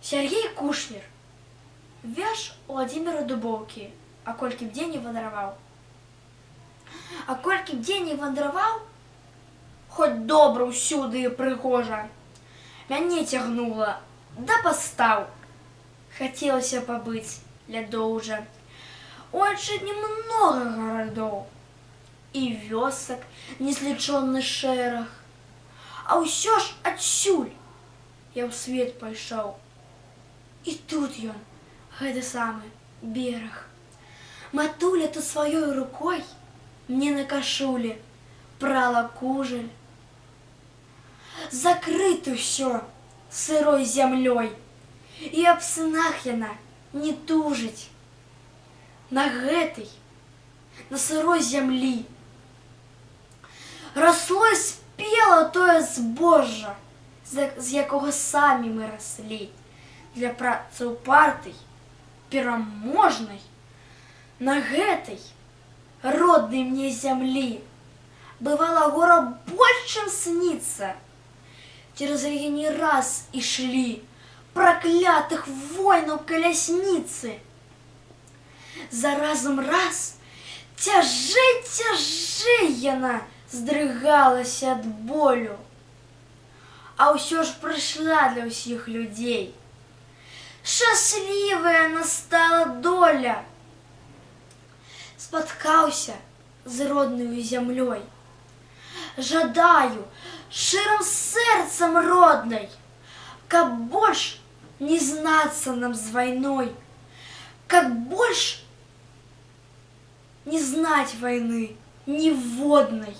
Сергей Кушнер. Вірш Володимира Дубоўкі. А колькі б дзень не вандраваў. А колькі б дзень не вандраваў, хоць добра ўсюды і прыгожа, мяне цягнула да пастаў. Хацелася пабыць ля доўжа. У адчыне многа гарадоў і вёсак незлічоны шэраг. А ўсё ж адсюль я ў свет пайшоў. І тут ён, гэты самы бераг. Матуля то сваёй рукой мне на кашулі прала кужель. Закрыта ўсё сырой зямлёй, і аб сынах яна не тужыць. На гэтай, на сырой зямлі расло і спела тое збожжа, з якога самі мы раслі. Для працы упартай, пераможнай, на гэтай роднай мне зямлі бывала гора больш, чым сніцца. Цераз яе не раз ішлі праклятых войнаў калясніцы. Заразам раз цяжэй яна здрыгалася ад болю. А ўсё ж прыйшла для ўсіх людзей. Шчаслівая настала доля. Спаткаўся з роднаю зямлёй. Жадаю шчырым сэрцам роднай, каб больш не знацца нам з вайной, каб больш не знаць вайны ніводнай.